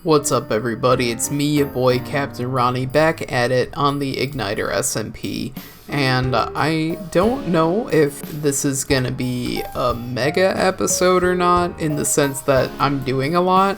What's up everybody, it's me, your boy Captain Ronnie, back at it on the IgnitorSMP, and I don't know if this is gonna be a mega episode or not, in the sense that I'm doing a lot,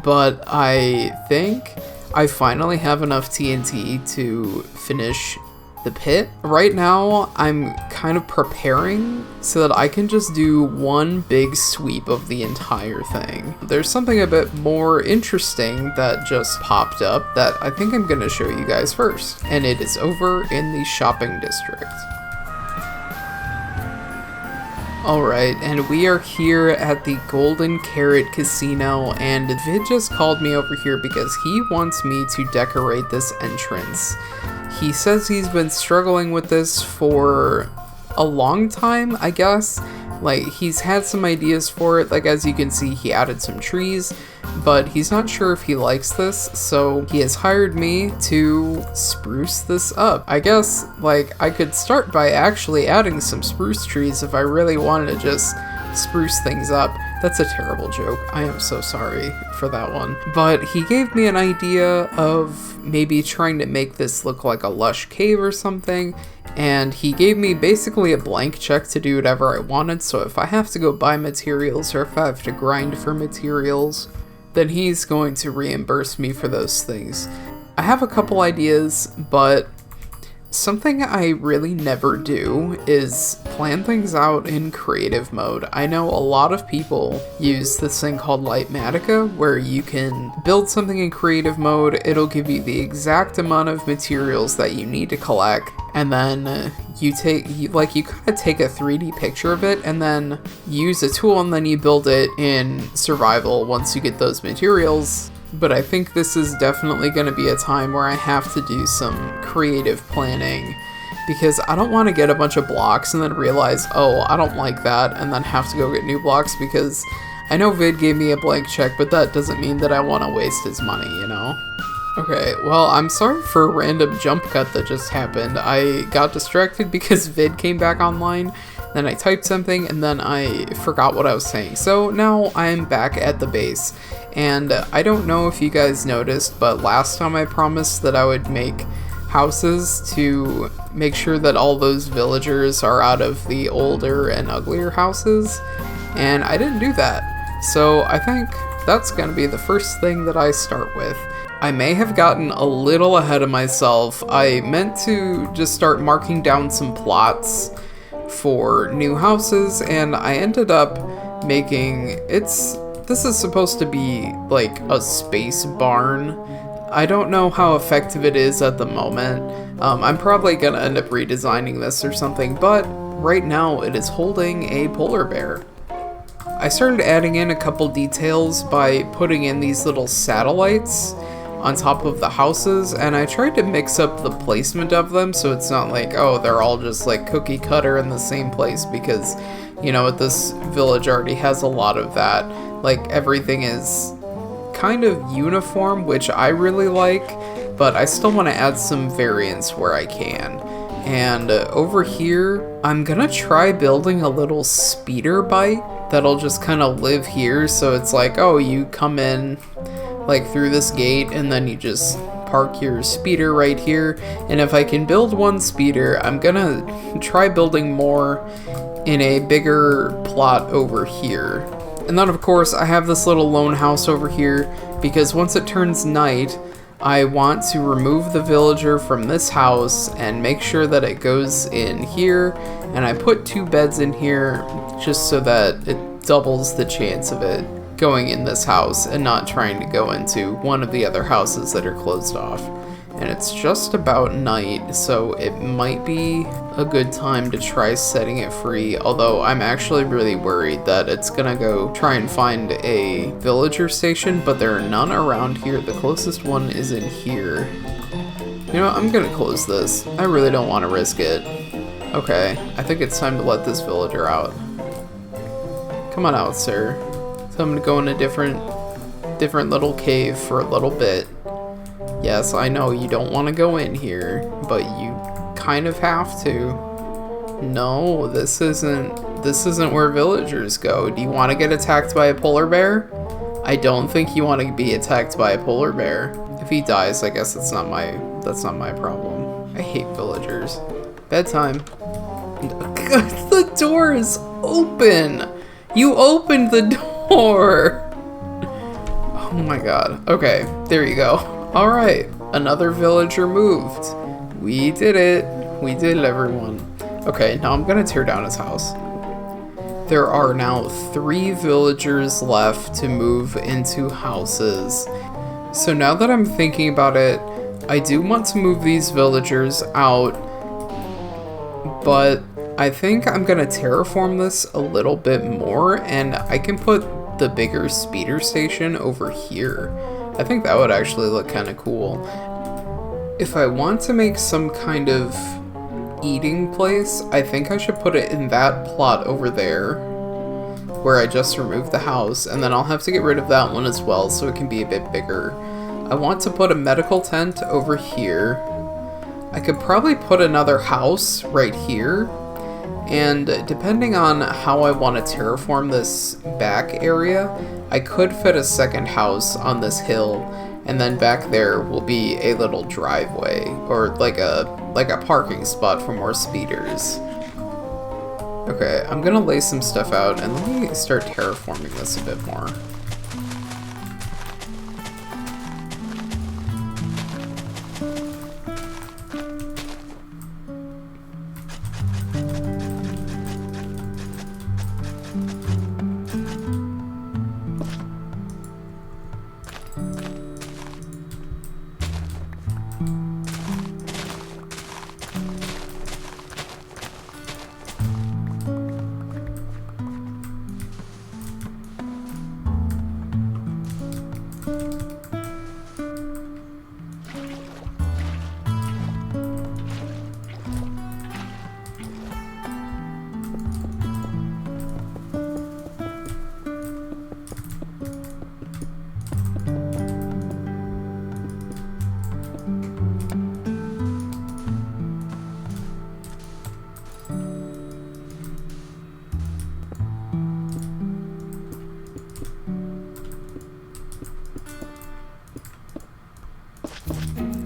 but I think I finally have enough TNT to finish the pit. Right now, I'm kind of preparing so that I can just do one big sweep of the entire thing. There's something a bit more interesting that just popped up that I think I'm gonna show you guys first, and it is over in the shopping district. Alright, and we are here at the Golden Carrot Casino, and Vid just called me over here because he wants me to decorate this entrance. He says he's been struggling with this for a long time, I guess. Like, he's had some ideas for it, like as you can see he added some trees, but he's not sure if he likes this, so he has hired me to spruce this up. I guess, like, I could start by actually adding some spruce trees if I really wanted to just spruce things up. That's a terrible joke. I am so sorry for that one. But he gave me an idea of maybe trying to make this look like a lush cave or something, and he gave me basically a blank check to do whatever I wanted, so if I have to go buy materials or if I have to grind for materials, then he's going to reimburse me for those things. I have a couple ideas, but something I really never do is plan things out in creative mode. I know a lot of people use this thing called Lightmatica, where you can build something in creative mode, it'll give you the exact amount of materials that you need to collect, and then you kind of take a 3D picture of it and then use a tool and then you build it in survival once you get those materials. But I think this is definitely going to be a time where I have to do some creative planning, because I don't want to get a bunch of blocks and then realize, oh, I don't like that, and then have to go get new blocks, because I know Vid gave me a blank check, but that doesn't mean that I want to waste his money, you know? Okay, well, I'm sorry for a random jump cut that just happened. I got distracted because Vid came back online, then I typed something, and then I forgot what I was saying. So now I'm back at the base, and I don't know if you guys noticed, but last time I promised that I would make houses to make sure that all those villagers are out of the older and uglier houses, and I didn't do that. So I think that's gonna be the first thing that I start with. I may have gotten a little ahead of myself. I meant to just start marking down some plots for new houses, and I ended up making this is supposed to be like a space barn. I don't know how effective it is at the moment. I'm probably gonna end up redesigning this or something, but right now it is holding a polar bear. I started adding in a couple details by putting in these little satellites on top of the houses, and I tried to mix up the placement of them so it's not like, oh, they're all just like cookie cutter in the same place, because, you know, this village already has a lot of that. Like, everything is kind of uniform, which I really like, but I still want to add some variance where I can. And over here, I'm gonna try building a little speeder bike that'll just kind of live here, so it's like, oh, you come in like through this gate and then you just park your speeder right here. And if I can build one speeder, I'm gonna try building more in a bigger plot over here. And then of course I have this little lone house over here, because once it turns night, I want to remove the villager from this house and make sure that it goes in here, and I put 2 beds in here just so that it doubles the chance of it going in this house and not trying to go into one of the other houses that are closed off. And it's just about night, so it might be a good time to try setting it free, although I'm actually really worried that it's gonna go try and find a villager station, but there are none around here. The closest one is in here. You know what, I'm gonna close this. I really don't want to risk it. Okay, I think it's time to let this villager out. Come on out, sir. So I'm gonna go in a different little cave for a little bit. Yes, I know you don't want to go in here, but you kind of have to. No, this isn't where villagers go. Do you want to get attacked by a polar bear? I don't think you want to be attacked by a polar bear. If he dies, I guess that's not my problem. I hate villagers. Bedtime. The door is open! You opened the door! Oh my god. Okay, there you go. Alright, another village removed. We did it. We did it, everyone. Okay, now I'm gonna tear down his house. There are now 3 villagers left to move into houses. So now that I'm thinking about it, I do want to move these villagers out, but I think I'm gonna terraform this a little bit more, and I can put the bigger speeder station over here. I think that would actually look kind of cool. If I want to make some kind of eating place, I think I should put it in that plot over there, where I just removed the house, and then I'll have to get rid of that one as well so it can be a bit bigger. I want to put a medical tent over here. I could probably put another house right here, and depending on how I want to terraform this back area, I could fit a second house on this hill, and then back there will be a little driveway, or like a parking spot for more speeders. Okay, I'm gonna lay some stuff out, and let me start terraforming this a bit more.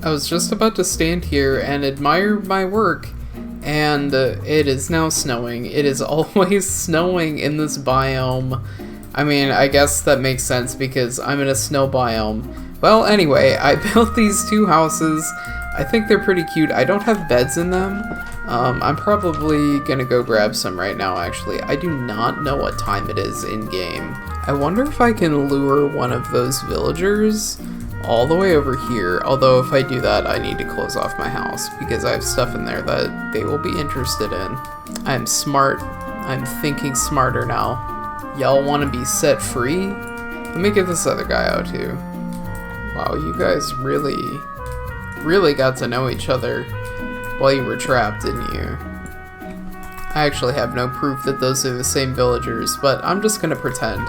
I was just about to stand here and admire my work, and it is now snowing. It is always snowing in this biome. I mean, I guess that makes sense because I'm in a snow biome. Well, anyway, I built these 2 houses. I think they're pretty cute. I don't have beds in them. I'm probably gonna go grab some right now, actually. I do not know what time it is in-game. I wonder if I can lure one of those villagers all the way over here, although if I do that, I need to close off my house because I have stuff in there that they will be interested in. I'm smart. I'm thinking smarter now. Y'all want to be set free? Let me get this other guy out too. Wow, you guys really got to know each other while you were trapped, didn't you? I actually have no proof that those are the same villagers, but I'm just gonna pretend.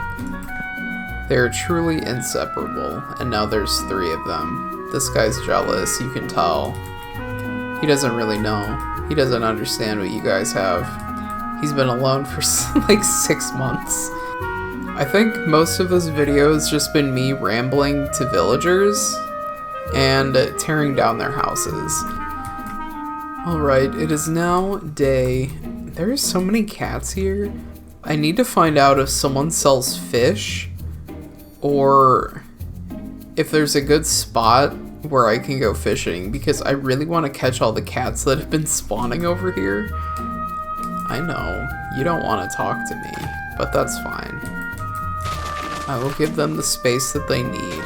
They're truly inseparable, and now there's 3 of them. This guy's jealous, you can tell. He doesn't really know. He doesn't understand what you guys have. He's been alone for like 6 months. I think most of this video has just been me rambling to villagers and tearing down their houses. Alright, it is now day. There's so many cats here. I need to find out if someone sells fish, or if there's a good spot where I can go fishing, because I really want to catch all the cats that have been spawning over here. I know, you don't want to talk to me, but that's fine. I will give them the space that they need.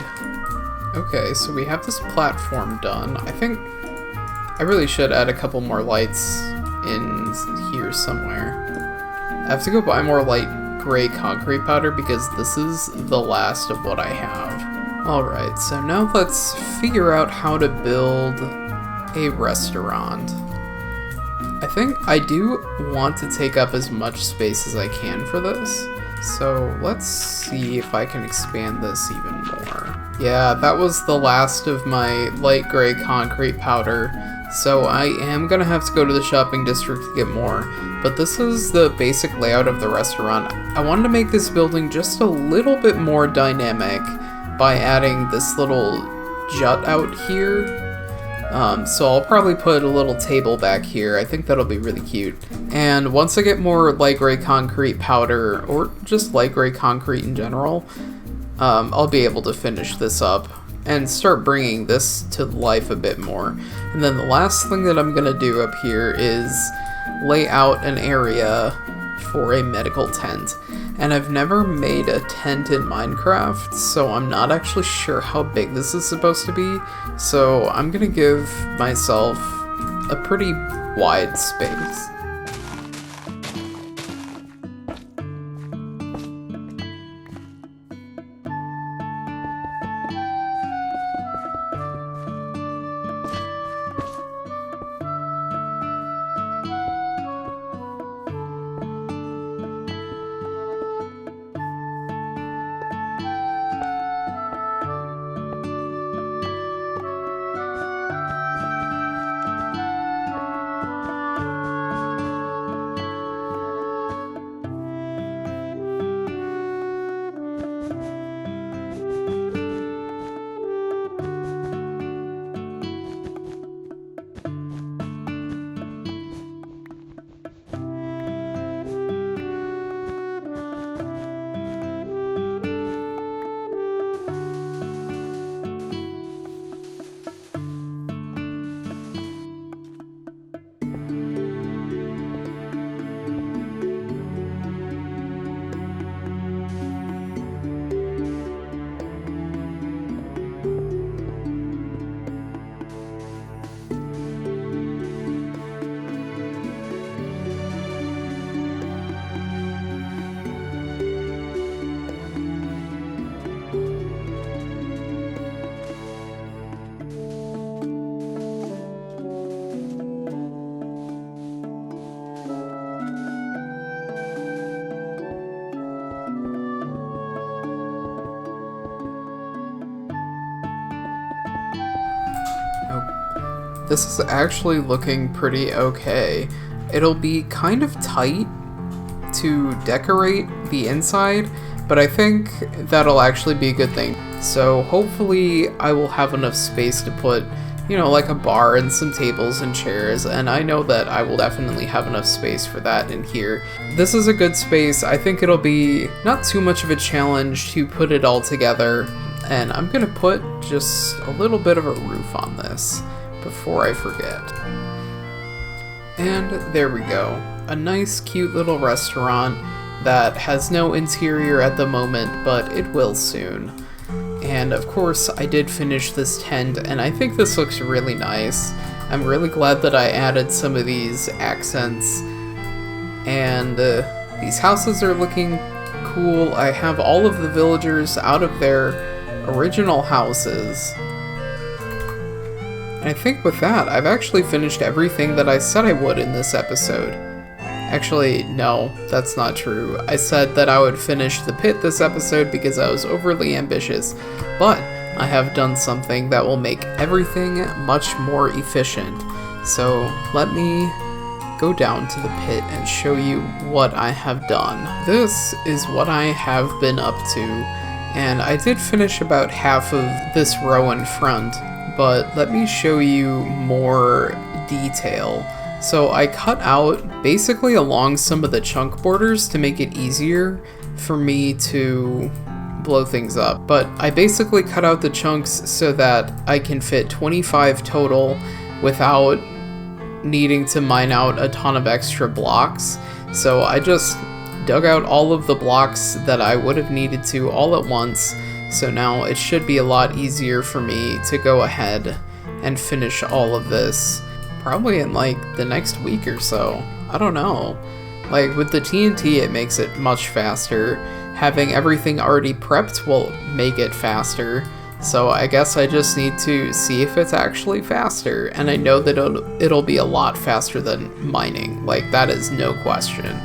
Okay, so we have this platform done. I think I really should add a couple more lights in here somewhere. I have to go buy more light gray concrete powder because this is the last of what I have. Alright, so now let's figure out how to build a restaurant. I think I do want to take up as much space as I can for this, so let's see if I can expand this even more. Yeah, that was the last of my light gray concrete powder, So I am gonna have to go to the shopping district to get more, but this is the basic layout of the restaurant. I wanted to make this building just a little bit more dynamic by adding this little jut out here. So I'll probably put a little table back here. I think that'll be really cute. And once I get more light gray concrete powder, or just light gray concrete in general, I'll be able to finish this up and start bringing this to life a bit more. And then the last thing that I'm gonna do up here is lay out an area for a medical tent. And I've never made a tent in Minecraft, so I'm not actually sure how big this is supposed to be. So I'm gonna give myself a pretty wide space. This is actually looking pretty okay. It'll be kind of tight to decorate the inside, but I think that'll actually be a good thing. So hopefully I will have enough space to put, you know, like a bar and some tables and chairs, and I know that I will definitely have enough space for that in here. This is a good space. I think it'll be not too much of a challenge to put it all together, and I'm gonna put just a little bit of a roof on this before I forget. And there we go. A nice cute little restaurant that has no interior at the moment, but it will soon. And of course I did finish this tent, and I think this looks really nice. I'm really glad that I added some of these accents, and these houses are looking cool. I have all of the villagers out of their original houses. And I think with that, I've actually finished everything that I said I would in this episode. Actually, no, that's not true. I said that I would finish the pit this episode because I was overly ambitious, but I have done something that will make everything much more efficient. So let me go down to the pit and show you what I have done. This is what I have been up to, and I did finish about half of this row in front, but let me show you more detail. So I cut out basically along some of the chunk borders to make it easier for me to blow things up. But I basically cut out the chunks so that I can fit 25 total without needing to mine out a ton of extra blocks. So I just dug out all of the blocks that I would have needed to all at once. So now it should be a lot easier for me to go ahead and finish all of this. Probably in like the next week or so. I don't know. Like with the TNT it makes it much faster. Having everything already prepped will make it faster. So I guess I just need to see if it's actually faster. And I know that it'll be a lot faster than mining. Like that is no question.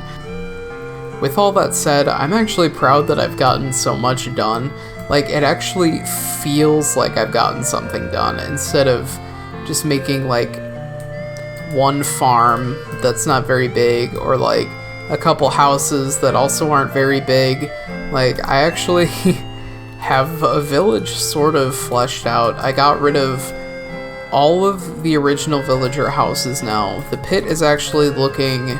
With all that said, I'm actually proud that I've gotten so much done. Like, it actually feels like I've gotten something done, instead of just making, like, one farm that's not very big, or like a couple houses that also aren't very big. Like, I actually have a village sort of fleshed out. I got rid of all of the original villager houses now. The pit is actually looking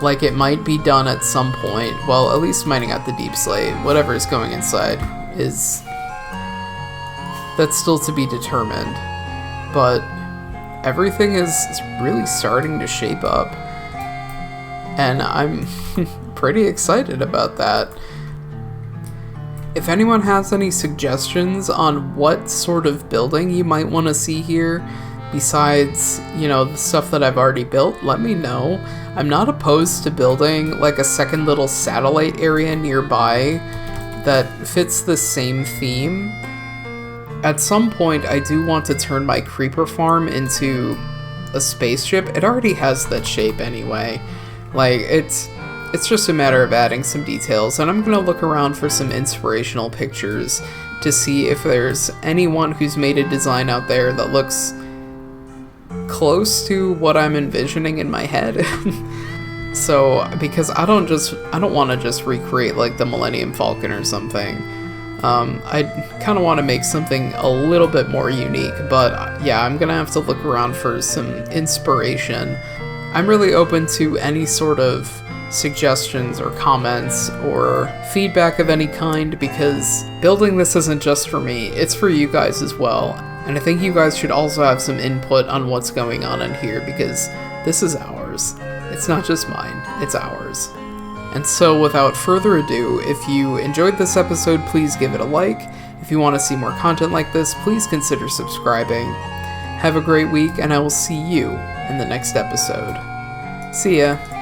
like it might be done at some point. Well, at least mining out the deep slate. Whatever is going inside is... that's still to be determined. But everything is really starting to shape up. And I'm pretty excited about that. If anyone has any suggestions on what sort of building you might want to see here, besides, you know, the stuff that I've already built, let me know. I'm not opposed to building like a second little satellite area nearby that fits the same theme. At some point, I do want to turn my creeper farm into a spaceship. It already has that shape anyway. Like, it's just a matter of adding some details, and I'm gonna look around for some inspirational pictures to see if there's anyone who's made a design out there that looks close to what I'm envisioning in my head. So, because I don't want to just recreate like the Millennium Falcon or something. I kind of want to make something a little bit more unique, but yeah, I'm gonna have to look around for some inspiration. I'm really open to any sort of suggestions or comments or feedback of any kind, because building this isn't just for me, it's for you guys as well. And I think you guys should also have some input on what's going on in here, because this is ours. It's not just mine, it's ours. And so without further ado, if you enjoyed this episode, please give it a like. If you want to see more content like this, please consider subscribing. Have a great week, and I will see you in the next episode. See ya!